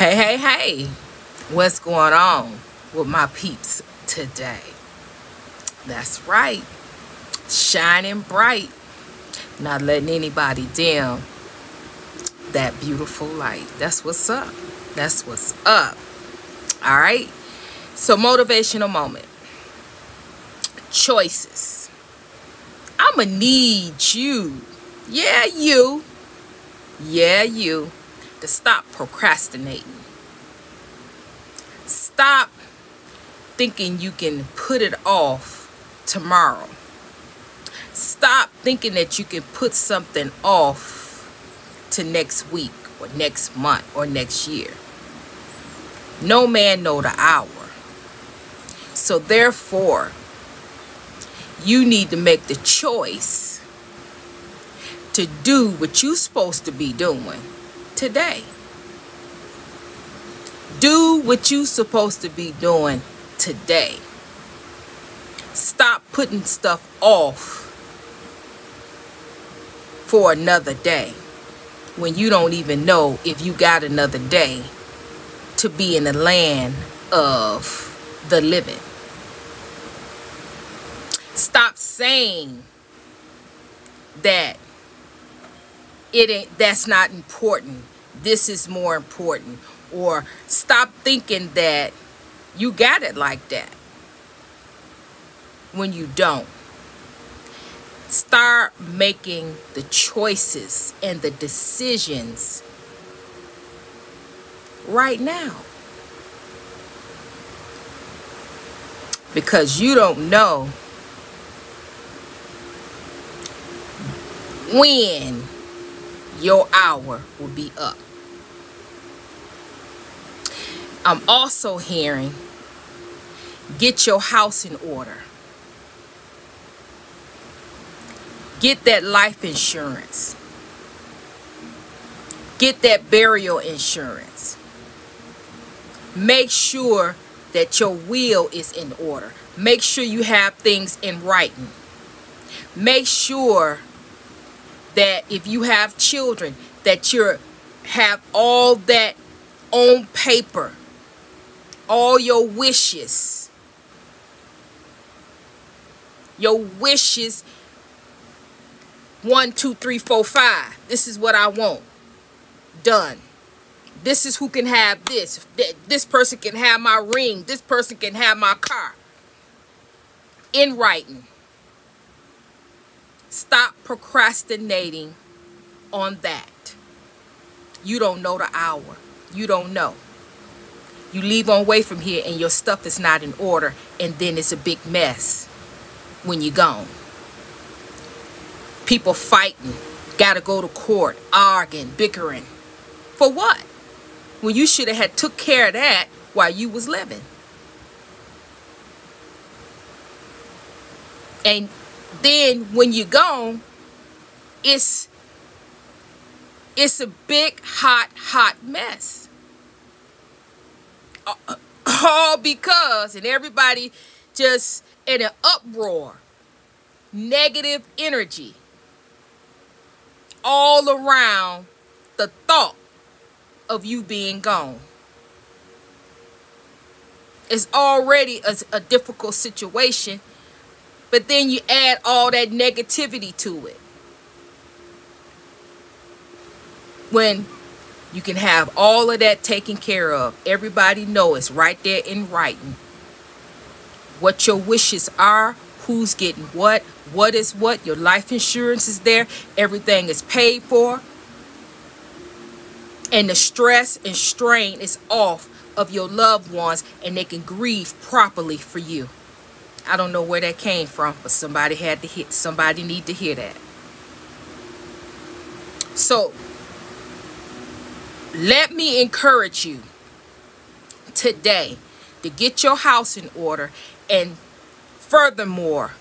Hey, hey, hey, what's going on with my peeps today? That's right, shining bright, not letting anybody dim that beautiful light. That's what's up. That's what's up. All right, so motivational moment. Choices. I'ma need you, you, to stop procrastinating. Stop thinking you can put it off tomorrow. Stop thinking that you can put something off to next week or next month or next year. No man know the hour. So therefore, you need to make the choice to do what you're supposed to be doing today. Do what you're supposed to be doing today. Stop putting stuff off for another day when you don't even know if you got another day to be in the land of the living. Stop saying that that's not important. This is more important. Or stop thinking that you got it like that when you don't. Start making the choices and the decisions right now. Because you don't know when your hour will be up. I'm also hearing, get your house in order. Get that life insurance. Get that burial insurance. Make sure that your will is in order. Make sure you have things in writing. Make sure that if you have children, that you have all that on paper. All your wishes. Your wishes. 1, 2, 3, 4, 5. This is what I want. Done. This is who can have this. This person can have my ring. This person can have my car. In writing. Stop procrastinating on that. You don't know the hour. You don't know. You leave on way from here and your stuff is not in order, and then it's a big mess when you're gone. People fighting, gotta go to court, arguing, bickering. For what? When you should have had took care of that while you was living. And then when you're gone, it's a big, hot mess. All because, and everybody just in an uproar, negative energy all around the thought of you being gone. It's already a difficult situation, but then you add all that negativity to it. When you can have all of that taken care of. Everybody knows it's right there in writing. What your wishes are, who's getting what is what. Your life insurance is there. Everything is paid for. And the stress and strain is off of your loved ones, and they can grieve properly for you. I don't know where that came from, but somebody need to hear that. So, let me encourage you today to get your house in order, and furthermore,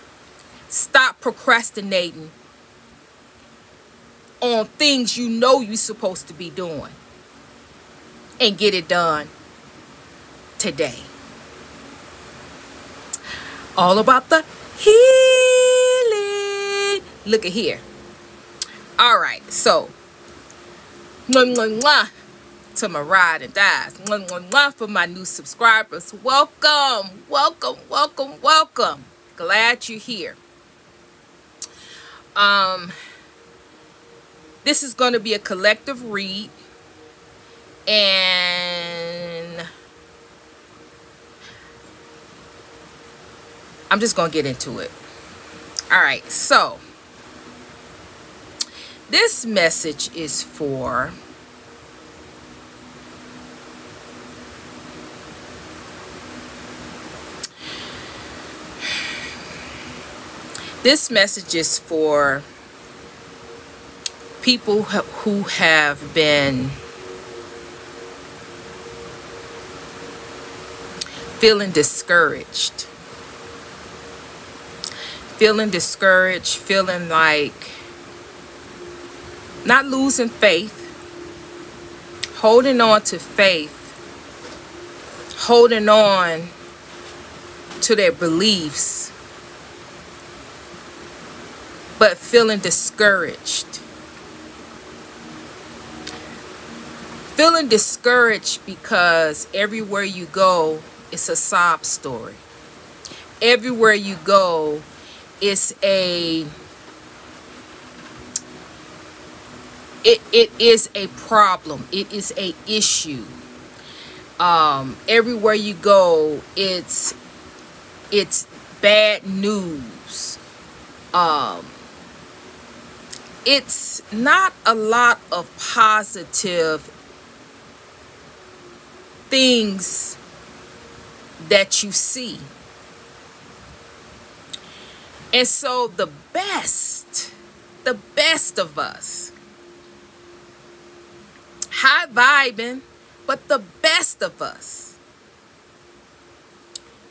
stop procrastinating on things you know you're supposed to be doing, and get it done today. All about the healing. Look at here. All right, so to my ride and dies. Mwah, mwah, mwah for my new subscribers. Welcome, welcome, welcome, welcome. Glad you're here. This is going to be a collective read, and I'm just going to get into it. All right, so this message is for people who have been feeling discouraged. Feeling like not losing faith, holding on to faith, holding on to their beliefs, but feeling discouraged. Feeling discouraged because everywhere you go, it's a sob story. Everywhere you go, it's it is a problem. It is a issue. Everywhere you go, it's bad news. It's not a lot of positive things that you see. And so the best of us, high vibing, but the best of us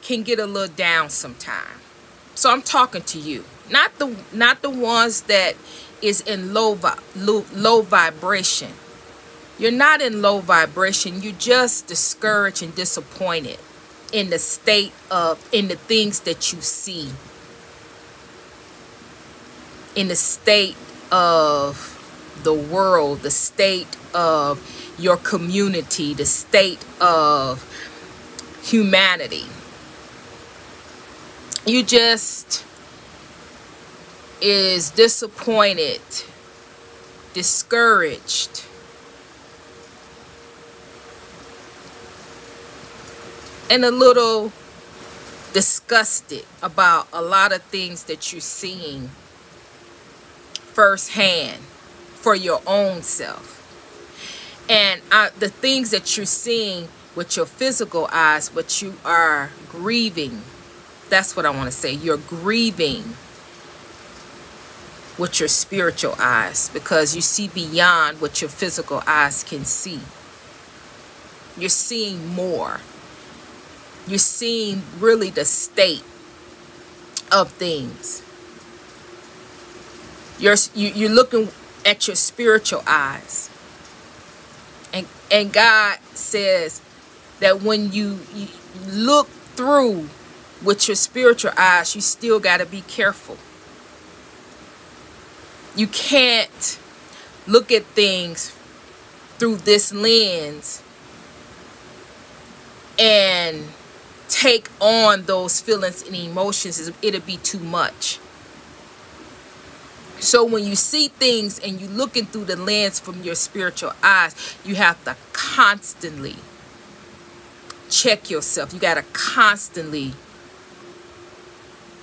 can get a little down sometime. So I'm talking to you, not the ones that is in low vibration. You're not in low vibration. You're just discouraged and disappointed in the things that you see, in the state of the world, the state of your community, the state of humanity. You just is disappointed, discouraged, and a little disgusted about a lot of things that you're seeing firsthand for your own self. And the things that you're seeing with your physical eyes, but you are grieving. That's what I want to say. You're grieving with your spiritual eyes, because you see beyond what your physical eyes can see. You're seeing more. You're seeing really the state of things. You're looking at your spiritual eyes. And God says that when you look through with your spiritual eyes, you still got to be careful. You can't look at things through this lens and take on those feelings and emotions. It'll be too much. So when you see things and you're looking through the lens from your spiritual eyes, you have to constantly check yourself. You got to constantly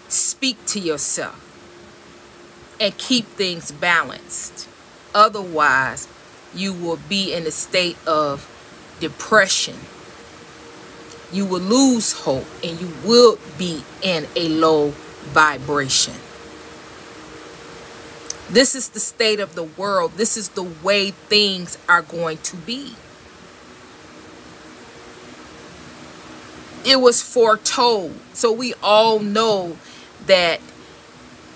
speak to yourself and keep things balanced. Otherwise, you will be in a state of depression. You will lose hope, and you will be in a low vibration. This is the state of the world. This is the way things are going to be. It was foretold. So we all know that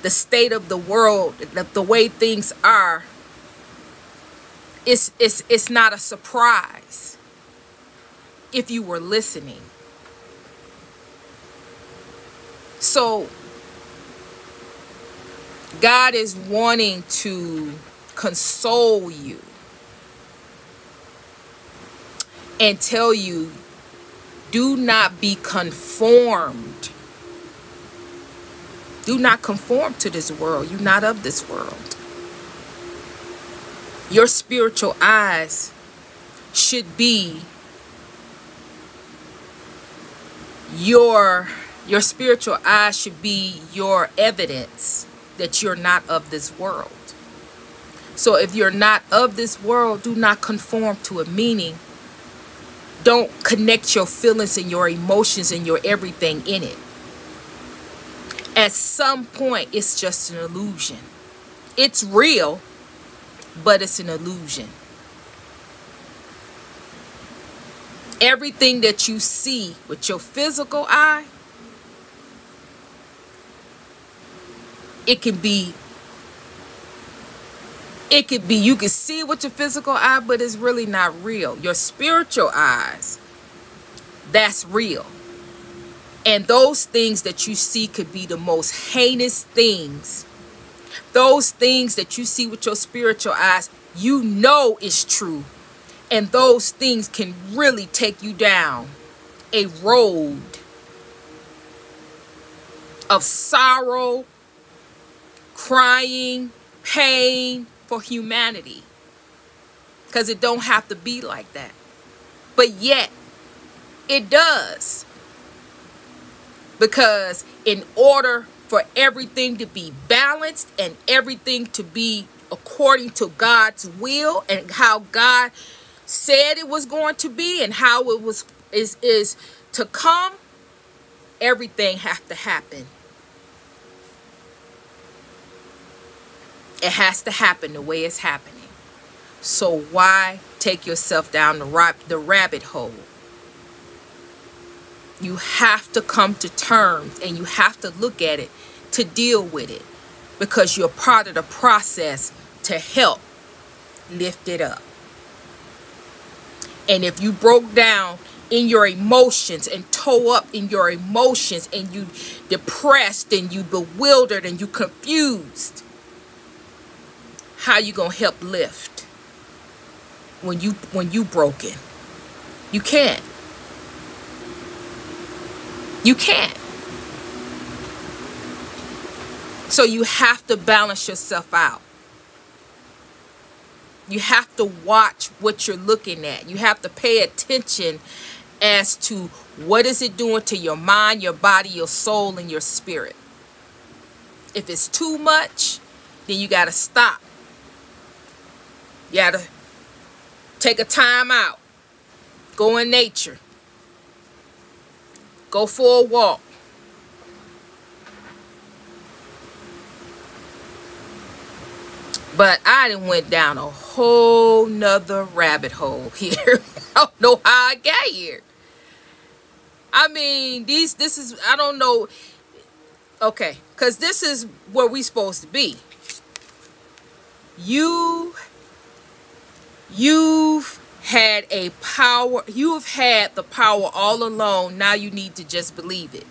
the state of the world, the way things are, it's not a surprise if you were listening. So God is wanting to console you. and tell you, do not be conformed. Do not conform to this world. You're not of this world. Your spiritual eyes should be your spiritual eyes should be your evidence that you're not of this world. So if you're not of this world, do not conform to it. Meaning, don't connect your feelings and your emotions and your everything in it. At some point, it's just an illusion. It's real, but it's an illusion. Everything that you see with your physical eye, it can be, you can see it with your physical eye, but it's really not real. Your spiritual eyes, that's real. And those things that you see could be the most heinous things. Those things that you see with your spiritual eyes, you know is true. And those things can really take you down a road of sorrow, crying, pain for humanity. Because it don't have to be like that. But yet, it does. Because in order for everything to be balanced and everything to be according to God's will and how God said it was going to be and how it was is to come, everything has to happen. It has to happen the way it's happening. So why take yourself down the rabbit hole? You have to come to terms and you have to look at it to deal with it, because you're part of the process to help lift it up. And if you broke down in your emotions and toe up in your emotions and you depressed and you bewildered and you confused, how you gonna help lift when you broken? You can't. You can't. So you have to balance yourself out. You have to watch what you're looking at. You have to pay attention as to what is it doing to your mind, your body, your soul, and your spirit. If it's too much, then you got to stop. You got to take a time out. Go in nature. Go for a walk. But I done went down a whole nother rabbit hole here. I don't know how I got here. I mean, this is, I don't know. Okay, because this is where we supposed to be. You've had a power. You've had the power all along. Now you need to just believe it.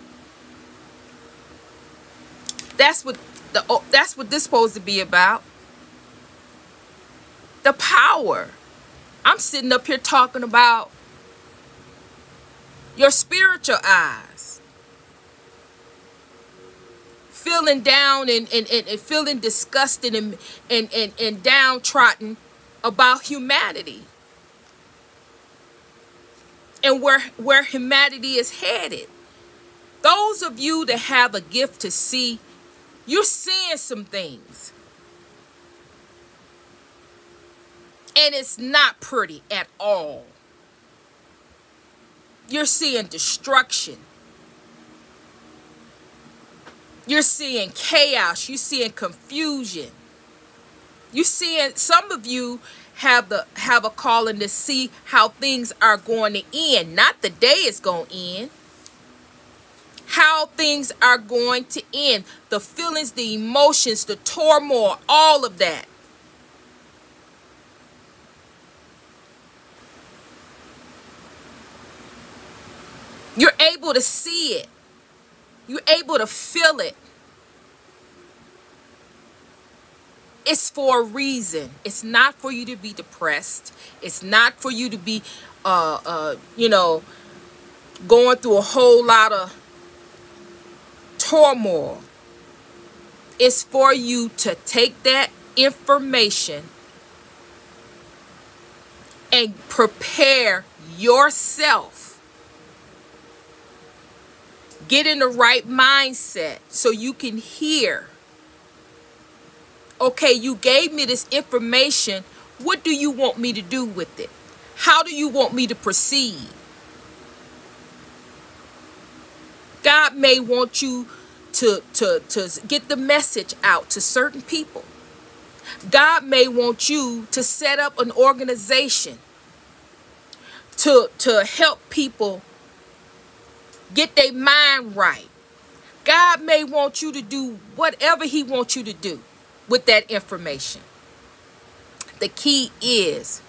That's what this is supposed to be about. The power. I'm sitting up here talking about your spiritual eyes. Feeling down and feeling disgusted and downtrodden about humanity. And where humanity is headed. Those of you that have a gift to see, you're seeing some things. And it's not pretty at all. You're seeing destruction. You're seeing chaos. You're seeing confusion. You're seeing, some of you have a calling to see how things are going to end. Not the day it's going to end. How things are going to end. The feelings, the emotions, the turmoil, all of that. You're able to see it. You're able to feel it. It's for a reason. It's not for you to be depressed. It's not for you to be you know, going through a whole lot of turmoil. It's for you to take that information and prepare yourself. Get in the right mindset so you can hear. Okay, you gave me this information. What do you want me to do with it? How do you want me to proceed? God may want you to get the message out to certain people. God may want you to set up an organization to help people get their mind right. God may want you to do whatever he wants you to do with that information. The key is,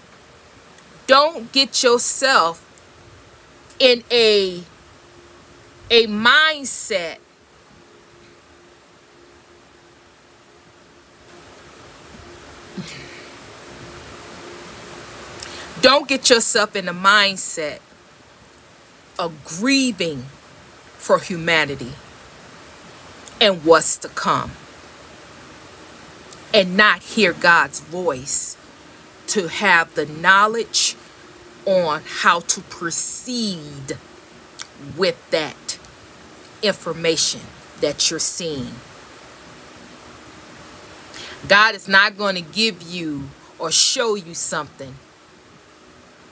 don't get yourself in a mindset don't get yourself in a mindset of grieving for humanity and what's to come, and not hear God's voice to have the knowledge on how to proceed with that information that you're seeing. God is not going to give you or show you something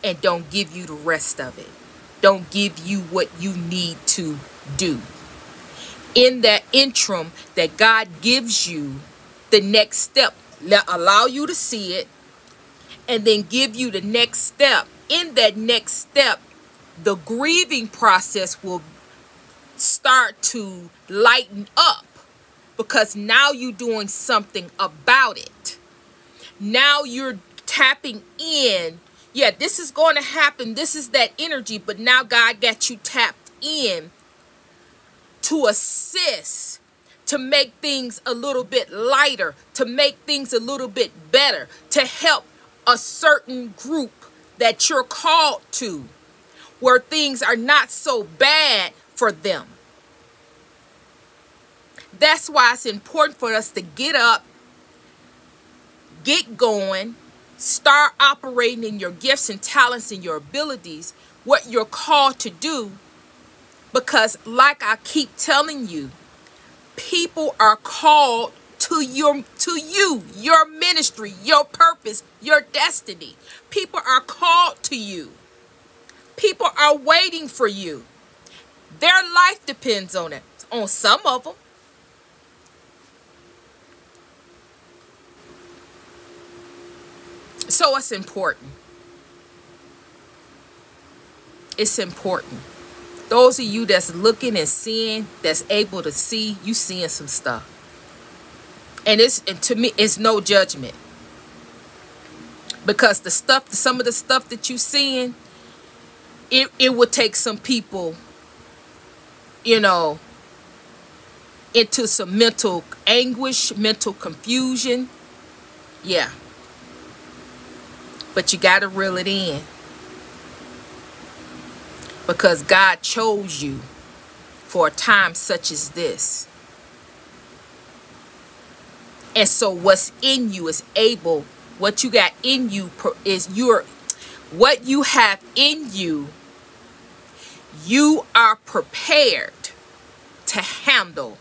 and don't give you the rest of it. Don't give you what you need to do. In that interim that God gives you the next step, allow you to see it, and then give you the next step. In that next step, the grieving process will start to lighten up, because now you're doing something about it. Now you're tapping in. Yeah, this is going to happen. This is that energy. But now God got you tapped in to assist, to make things a little bit lighter, to make things a little bit better, to help a certain group that you're called to, where things are not so bad for them. That's why it's important for us to get up, get going, start operating in your gifts and talents and your abilities, what you're called to do. Because like I keep telling you, people are called to you, your ministry, your purpose, your destiny. People are called to you. People are waiting for you. Their life depends on it, on some of them. So it's important. It's important. Those of you that's looking and seeing, that's able to see, you seeing some stuff. And to me, it's no judgment. Because some of the stuff that you seeing, it would take some people, you know, into some mental anguish, mental confusion. Yeah. But you got to reel it in. Because God chose you for a time such as this. And so what's in you is able, what you got in you is what you have in you, you are prepared to handle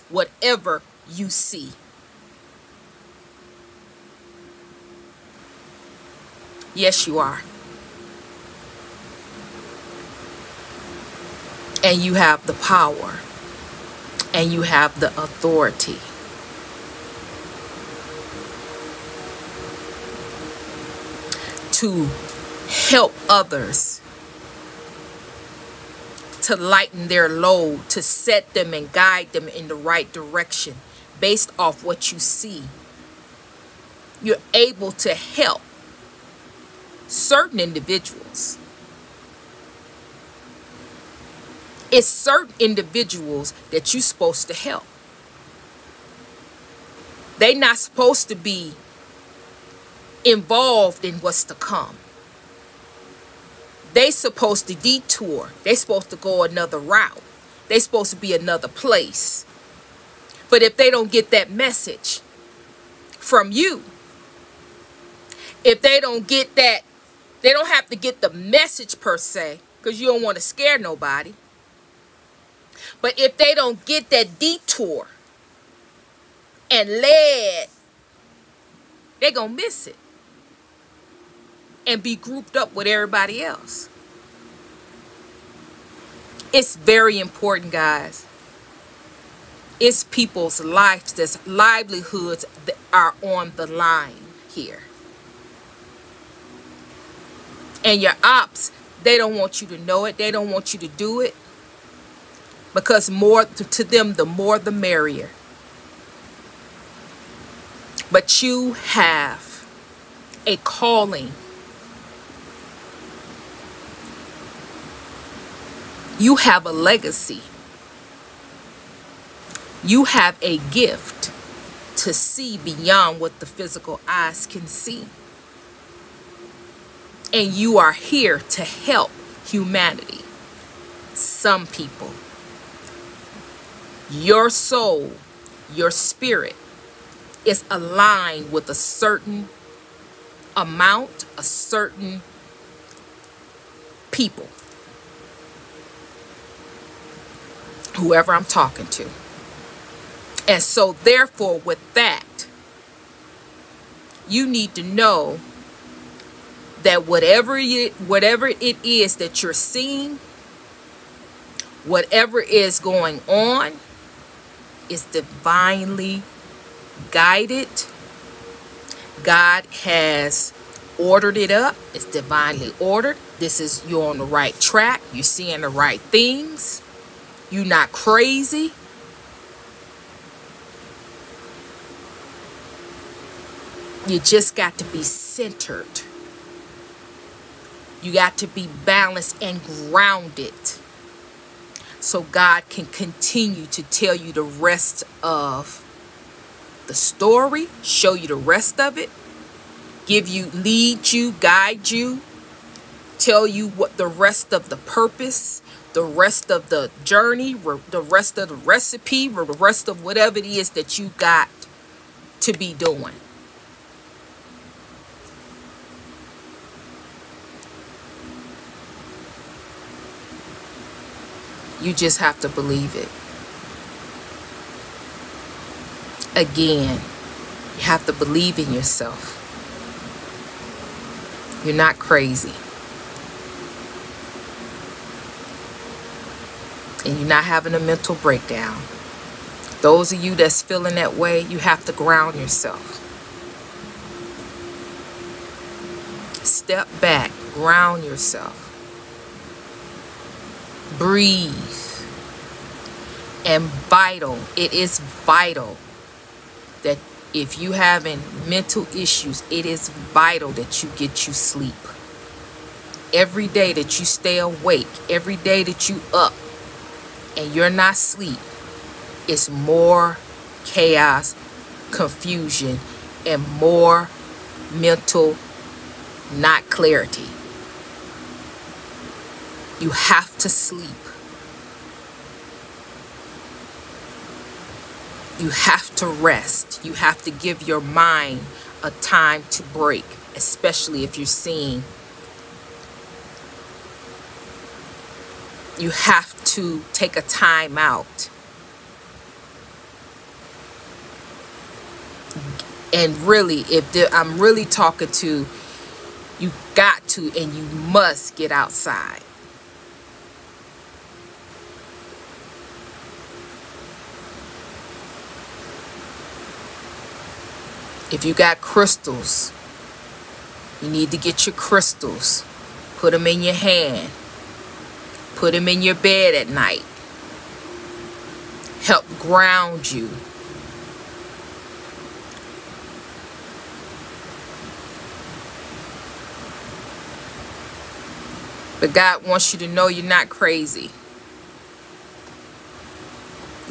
whatever you see. Yes, you are. And you have the power. And you have the authority. To help others. To lighten their load. To set them and guide them in the right direction. Based off what you see. You're able to help certain individuals. It's certain individuals that you're supposed to help. They're not supposed to be involved in what's to come. They supposed to detour. They supposed to go another route. They supposed to be another place. But if they don't get that message from you, if they don't get that, they don't have to get the message per se, because you don't want to scare nobody. But if they don't get that detour and led, they're going to miss it and be grouped up with everybody else. It's very important, guys. It's people's lives, their livelihoods that are on the line here. And your ops, they don't want you to know it. They don't want you to do it. Because more to them, the more the merrier. But you have a calling. You have a legacy. You have a gift to see beyond what the physical eyes can see. And you are here to help humanity. Some people. Your soul, your spirit is aligned with a certain amount, a certain people. Whoever I'm talking to. And so therefore with that, you need to know that whatever it is that you're seeing, whatever is going on, is divinely guided. God has ordered it up. It's divinely ordered. This is, you're on the right track. You're seeing the right things. You're not crazy. You just got to be centered. You got to be balanced and grounded. So God can continue to tell you the rest of the story, show you the rest of it, lead you, guide you, tell you what the rest of the purpose, the rest of the journey, the rest of the recipe, or the rest of whatever it is that you got to be doing. You just have to believe it. Again, you have to believe in yourself. You're not crazy. And you're not having a mental breakdown. Those of you that's feeling that way, you have to ground yourself. Step back, ground yourself. Breathe. And vital, it is vital that if you having mental issues, it is vital that you get you sleep. Every day that you stay awake, every day that you up and you're not asleep, it's more chaos, confusion, and more mental not clarity. You have to sleep. You have to rest. You have to give your mind a time to break, especially if you're seeing. You have to take a time out. And really, I'm really talking to, you got to and you must get outside. If you got crystals, you need to get your crystals. Put them in your hand. Put them in your bed at night. Help ground you. But God wants you to know you're not crazy.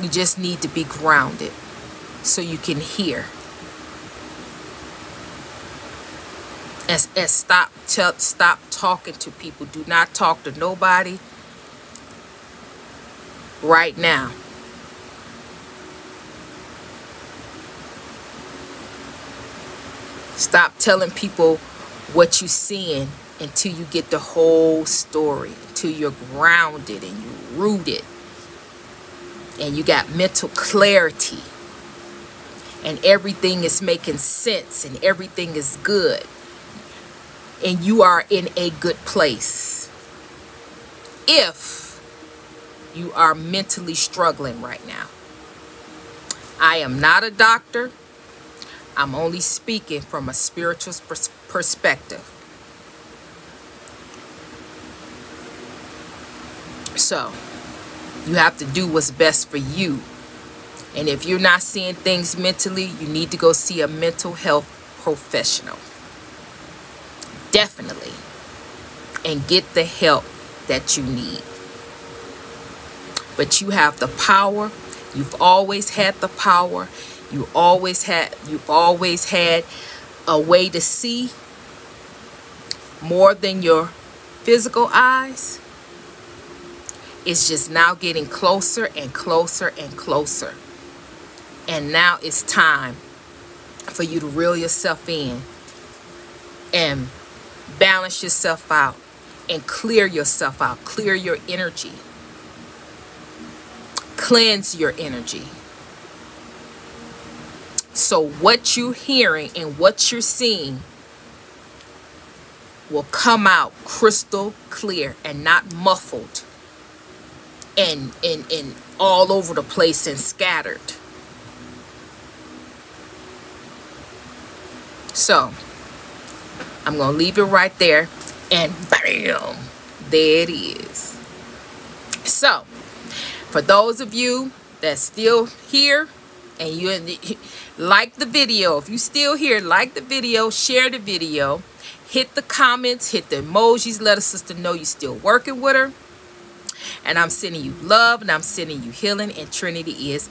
You just need to be grounded so you can hear. And stop talking to people. Do not talk to nobody right now. Stop telling people what you're seeing until you get the whole story, until you're grounded and you're rooted and you got mental clarity and everything is making sense and everything is good and you are in a good place. If you are mentally struggling right now, I am not a doctor. I'm only speaking from a spiritual perspective. So, you have to do what's best for you. And if you're not seeing things mentally, you need to go see a mental health professional. Definitely. And get the help that you need. But you have the power. You've always had the power. You've always had a way to see more than your physical eyes. It's just now getting closer and closer and closer. And now it's time for you to reel yourself in and balance yourself out and clear yourself out. Clear your energy. Cleanse your energy. So what you're hearing and what you're seeing will come out crystal clear and not muffled and all over the place and scattered. So I'm going to leave it right there and bam, there it is. So for those of you that's still here and you like the video, if you still here, like the video, share the video, hit the comments, hit the emojis, let a sister know you're still working with her. And I'm sending you love and I'm sending you healing, and Trinity is